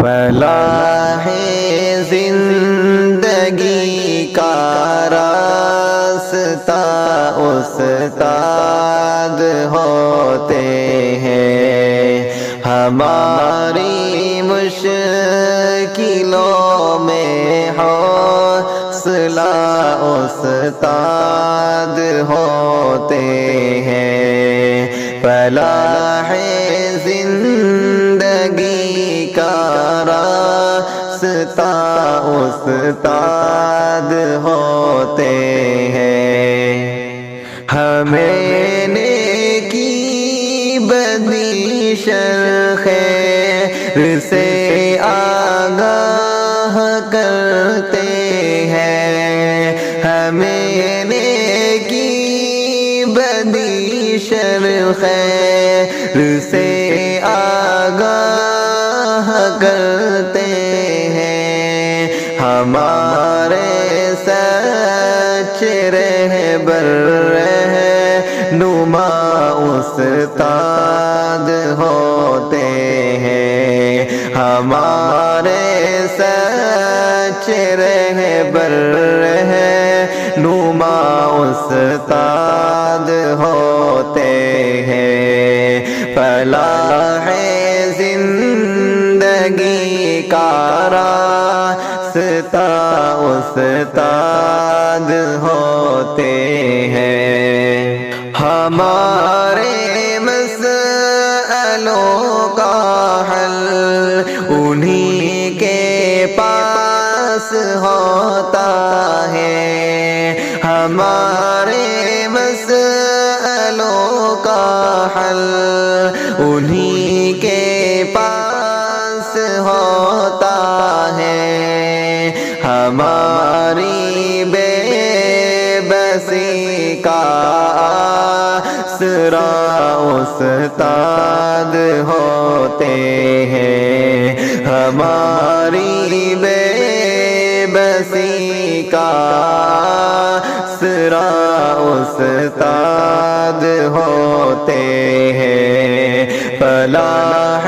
فلاح زندگی کا راستہ استاد ہوتے ہیں، ہماری مشکلوں میں حوصلہ استاد ہوتے ہیں۔ فلاح زندگی کا راستہ استاد ہوتے ہیں، ہمیں نیکی بدی شر خیر سے آگاہ کرتے ہیں، ہمیں نیکی بدی شر خیر سے آگاہ کرتے ہیں، ہمارے سچ رہبر رہنما استاد ہوتے ہیں، ہمارے سچ رہبر رہنما استاد ہوتے ہیں۔ فلاح زندگی کا راستہ استاد ہوتے ہیں، ہمارے مسئلوں کا حل انہی کے پاس ہوتا ہے، ہمارے مسئلوں کا حل انہی کے پاس ہوتا ہے، ہماری بے بسی کا آسرا استاد ہوتے ہیں، ہماری بے بسی کا آسرا استاد ہوتے ہیں۔ فلاح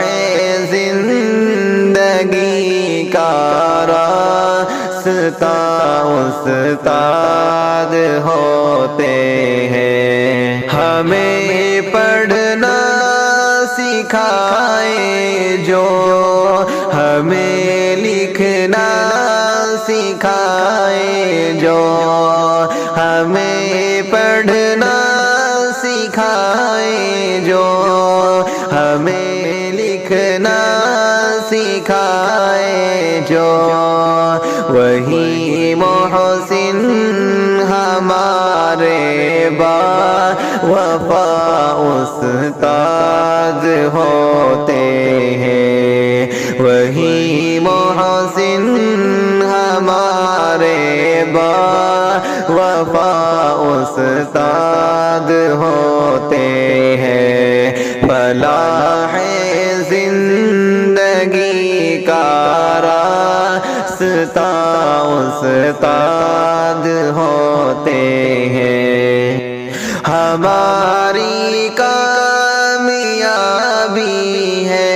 زندگی کا راستہ استاد ہوتے ہیں، ہمیں پڑھنا سکھائے جو، ہمیں لکھنا سکھائے جو، ہمیں پڑھنا سکھائے جو، ہمیں لکھنا سکھائے جو، وہی محسن ہمارے با وفا استاد ہوتے ہیں، وہی محسن ہمارے با وفا استاد ہوتے ہیں۔ فلاح زندگی کا راستہ استاد ہوتے ہیں، ہماری کامیابی ہے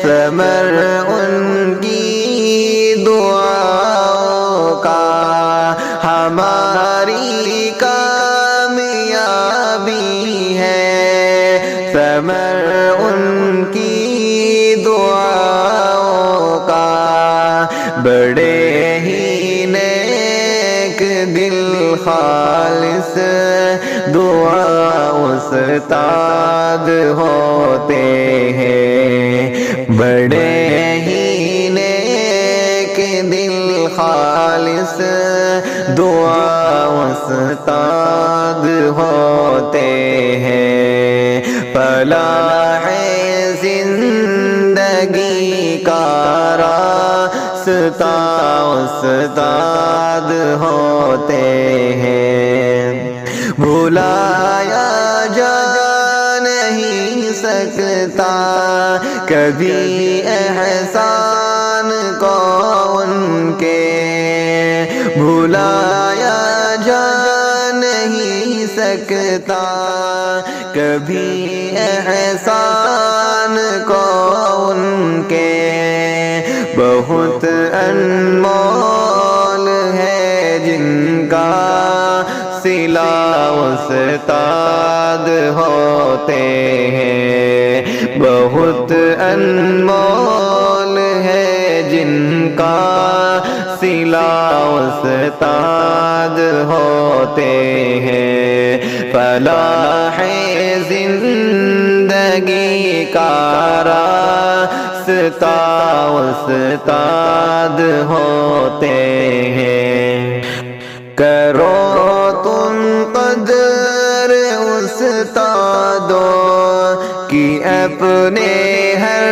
ثمر ان کی دعاؤں کا، ہماری کامیابی ہے ثمر ان کی دعاؤں کا، بڑے ہی نیک دل خالص دعا استاد ہوتے ہیں، بڑے ہی نیک دل خالص دعا استاد ہوتے ہیں۔ فلاح زندگی کا راستہ استاد ہوتے ہیں، بھلایا جا نہیں سکتا کبھی احسان کو ان کے، بھلایا جا نہیں سکتا کبھی احسان کو ان کے، بہت انمول ہے جن کا صلہ استاد ہوتے ہیں، بہت انمول ہے جن کا صلہ استاد ہوتے ہیں۔ فلاح زندگی کا راستہ استاد ہوتے ہیں۔ کرو تم قدر استادوں کی اپنے ہر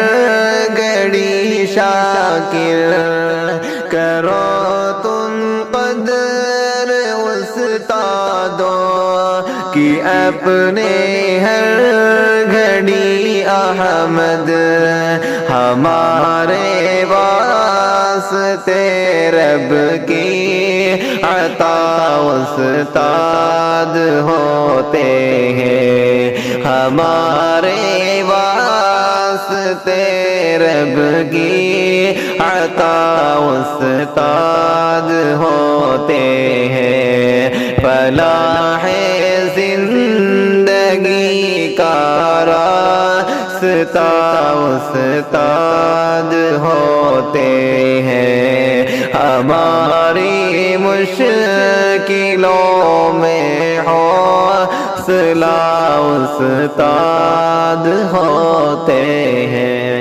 گھڑی شاکر، کرو تم قدر استادوں کی اپنے ہر گھڑی احمد، ہمارے واسطے رب کی عطا استاد ہوتے ہیں، ہمارے واسطے رب کی عطا استاد ہوتے ہیں۔ فلاح زندگی کا راستہ استاد ہوتے ہیں، ہماری مشکلوں میں حوصلہ استاد ہوتے ہیں۔